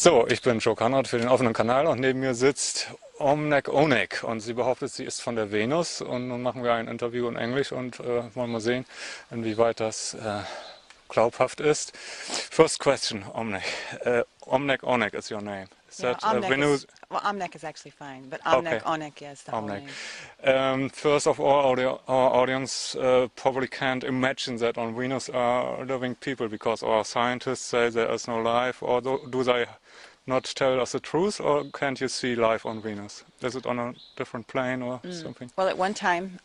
So, ich bin Joe Conrad für den offenen Kanal und neben mir sitzt OMNEC ONEC und sie behauptet, sie ist von der Venus und nun machen wir ein Interview in Englisch und wollen mal sehen, inwieweit das glaubhaft ist. First question, OMNEC. OMNEC ONEC is your name. Is Yeah, that OMNEC Venus? is, well, OMNEC is actually fine, but OMNEC ONEC, yes, the whole OMNEC. name. First of all, our audience probably can't imagine that on Venus are living people because our scientists say there is no life, or do they not tell us the truth, or can't you see life on Venus? Is it on a different plane or something? Well, at one time,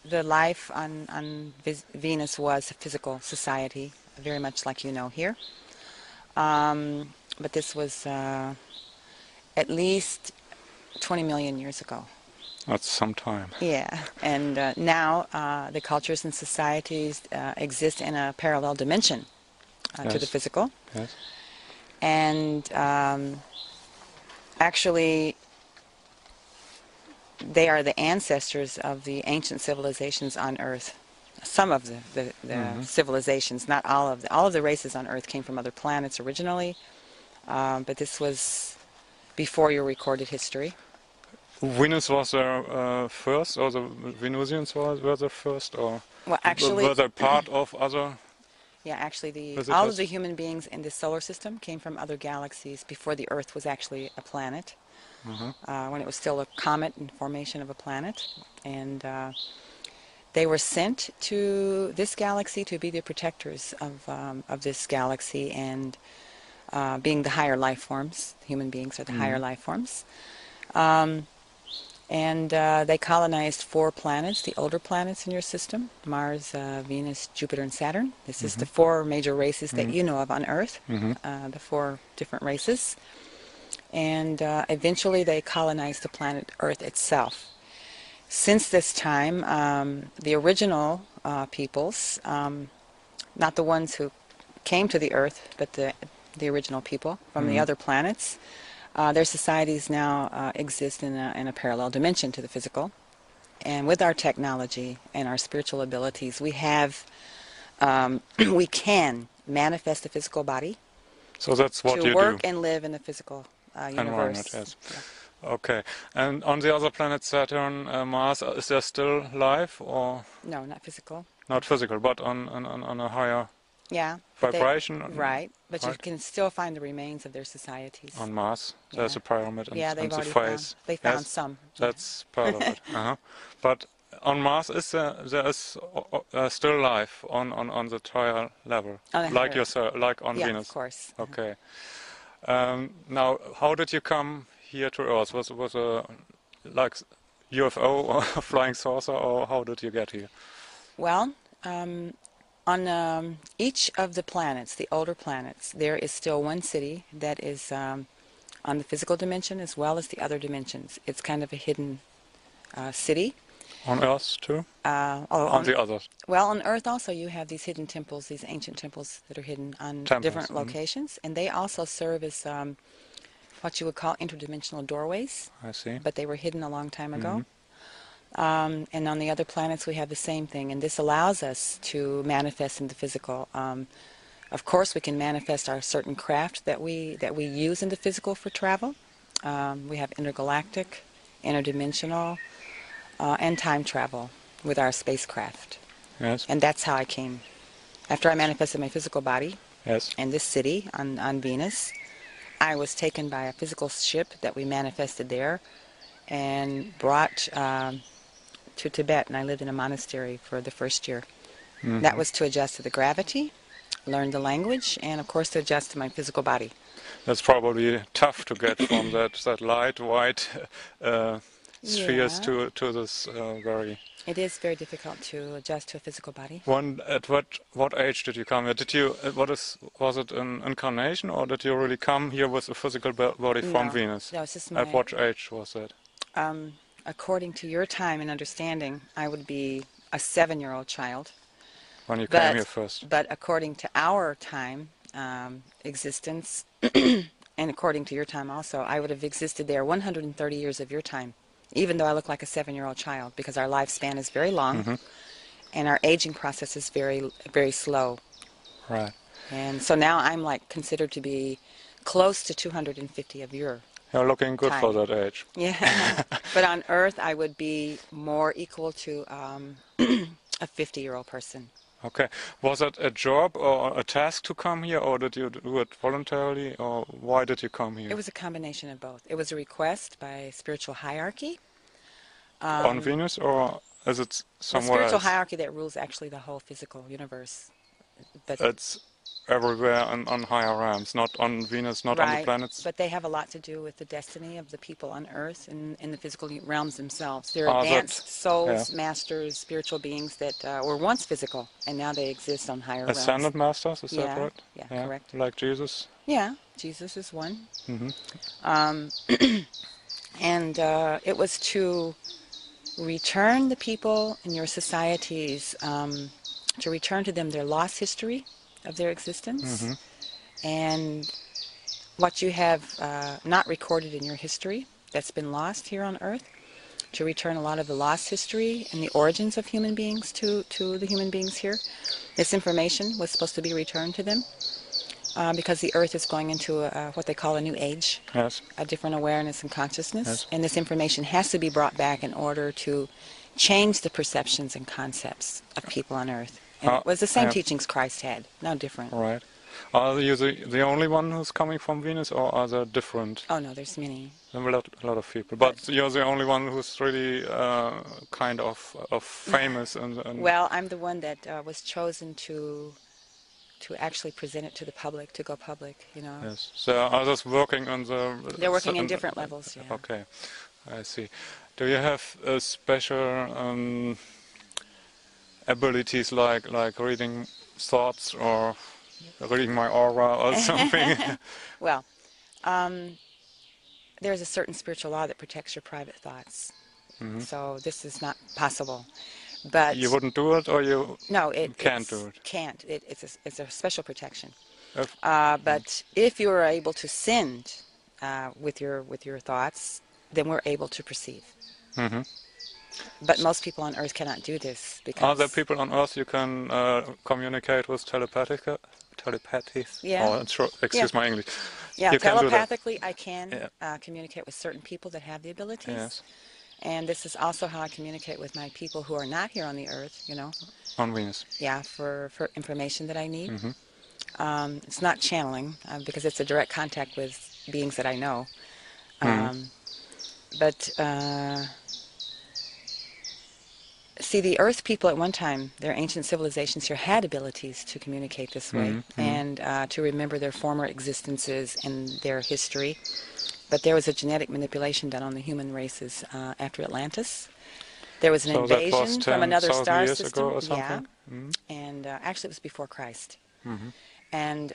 the life on Venus was a physical society, very much like you know here. But this was at least 20 million years ago. That's some time. Yeah, and now the cultures and societies exist in a parallel dimension to the physical. Yes. And actually, they are the ancestors of the ancient civilizations on Earth. Some of the civilizations, not all of all of the races on Earth came from other planets originally, but this was before your recorded history. Venus was there first, or the Venusians were the first, or well, actually, were they part of other? Yeah, actually, all of the human beings in this solar system came from other galaxies before the Earth was actually a planet, when it was still a comet in formation of a planet. And they were sent to this galaxy to be the protectors of this galaxy and being the higher life forms. Human beings are the higher life forms. And they colonized 4 planets, the older planets in your system: Mars, Venus, Jupiter, and Saturn. This is the 4 major races that you know of on Earth, the 4 different races. And eventually they colonized the planet Earth itself. Since this time, the original peoples, not the ones who came to the Earth, but the original people from the other planets, their societies now exist in a parallel dimension to the physical. And with our technology and our spiritual abilities, we have, we can manifest the physical body. So that's what you do. To work and live in the physical universe. Yes. Yeah. Okay. And on the other planet, Saturn, Mars, is there still life, or? No, not physical. Not physical, but on a higher vibration? Right, but you can still find the remains of their societies. On Mars, there's a pyramid and, they've the already face. They found some. That's part of it. But on Mars, there is still life on the higher level, like yourself, like on Venus. Yeah, of course. Okay. Now, how did you come here to Earth? Was it a like UFO or a flying saucer, or how did you get here? Well, on each of the planets, the older planets, there is still one city that is on the physical dimension as well as the other dimensions. It's kind of a hidden city. On Earth too? On the others? Well, on Earth also you have these hidden temples, these ancient temples that are hidden on different locations. And they also serve as what you would call interdimensional doorways. I see. But they were hidden a long time ago. And on the other planets we have the same thing, and this allows us to manifest in the physical. Of course, we can manifest our certain craft that we use in the physical for travel. We have intergalactic, interdimensional, and time travel with our spacecraft. Yes. And that's how I came. After I manifested my physical body in this city on Venus, I was taken by a physical ship that we manifested there and brought to Tibet, and I lived in a monastery for the first year. That was to adjust to the gravity, learn the language, and of course to adjust to my physical body. That's probably tough to get from that light white spheres to this very... It is very difficult to adjust to a physical body. At what age did you come here? Did you was it an incarnation, or did you really come here with a physical body from Venus? No, it's just At what age was that? According to your time and understanding, I would be a 7-year-old child. When you came here first. But according to our time existence, and according to your time also, I would have existed there 130 years of your time, even though I look like a 7-year-old child, because our lifespan is very long, and our aging process is very, very slow. Right. And so now I'm like considered to be close to 250 of your You're looking good time. for that age. Yeah. But on Earth, I would be more equal to a 50-year-old person. Okay. Was it a job or a task to come here, or did you do it voluntarily, or why did you come here? It was a combination of both. It was a request by spiritual hierarchy. On Venus, or is it The somewhere spiritual else? hierarchy that rules actually the whole physical universe. But It's everywhere on higher realms, not on Venus, not on the right, planets. but they have a lot to do with the destiny of the people on Earth and in the physical realms themselves. They're Ah, advanced souls, yeah. masters, spiritual beings that were once physical, and now they exist on higher realms. Ascended masters, is that Yeah, right? yeah, correct. Like Jesus. Yeah, Jesus is one. Hmm. And it was to return the people in your societies, to return to them their lost history of their existence, and what you have not recorded in your history that's been lost here on Earth, to return a lot of the lost history and the origins of human beings to the human beings here. This information was supposed to be returned to them because the Earth is going into what they call a new age, Yes. a different awareness and consciousness, Yes. and this information has to be brought back in order to change the perceptions and concepts of people on Earth. And it was the same teachings Christ had, no different. Right. Are you the only one who's coming from Venus, or are there different? Oh no, there's many. There are a lot of people, but you're the only one who's really kind of famous. And Well, I'm the one that was chosen to actually present it to the public, to go public, you know. yes. So are others working on the? They're working in different levels, yeah. Okay, I see. Do you have special abilities like reading thoughts or reading my aura or something? Well, there's a certain spiritual law that protects your private thoughts. So this is not possible. But You wouldn't do it, or you no, it can't do it? Can't. It's a special protection. If- But if you are able to send with your thoughts, then we're able to perceive. Mhm. But most people on Earth cannot do this because Are there people on Earth you can communicate with telepathy? Yeah. Oh, excuse my English. Yeah, You can do that. telepathically I can communicate with certain people that have the abilities. Yes. And this is also how I communicate with my people who are not here on the Earth, you know. On Venus. Yeah, for information that I need. It's not channeling because it's a direct contact with beings that I know. But see, the Earth people at one time, their ancient civilizations here had abilities to communicate this way and to remember their former existences and their history. But there was a genetic manipulation done on the human races after Atlantis. There was an So that invasion was from another 10,000 star years system. ago or something? Yeah, and actually it was before Christ. And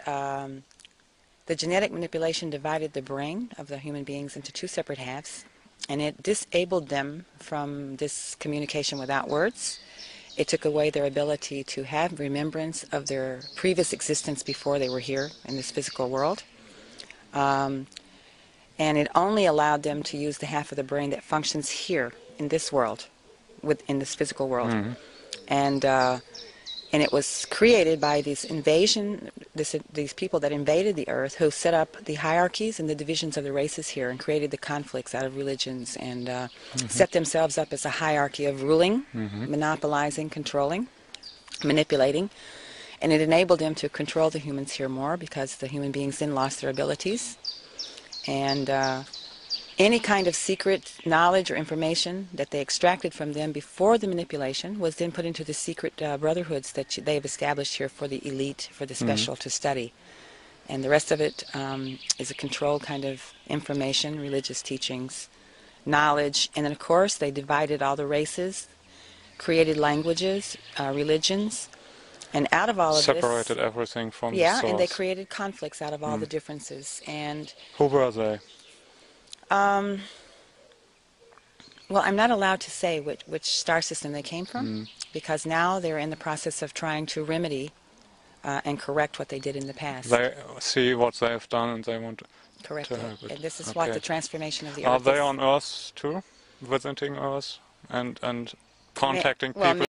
the genetic manipulation divided the brain of the human beings into two separate halves, and it disabled them from this communication without words. It took away their ability to have remembrance of their previous existence before they were here in this physical world. And it only allowed them to use the half of the brain that functions here in this world, in this physical world. And it was created by these these people that invaded the Earth, who set up the hierarchies and the divisions of the races here and created the conflicts out of religions and set themselves up as a hierarchy of ruling, monopolizing, controlling, manipulating. And it enabled them to control the humans here more because the human beings then lost their abilities. And any kind of secret knowledge or information that they extracted from them before the manipulation was then put into the secret brotherhoods that they've established here for the elite, for the special to study. And the rest of it is a controlled kind of information, religious teachings, knowledge. And then, of course, they divided all the races, created languages, religions. And out of all of Separated everything from the source. Yeah, and they created conflicts out of all the differences. And who were they? well, I'm not allowed to say which star system they came from, because now they're in the process of trying to remedy and correct what they did in the past. They see what they have done and they want to Correct help it. it. And this is what the transformation of the Are Earth they is. on Earth too, visiting Earth and contacting Well, people?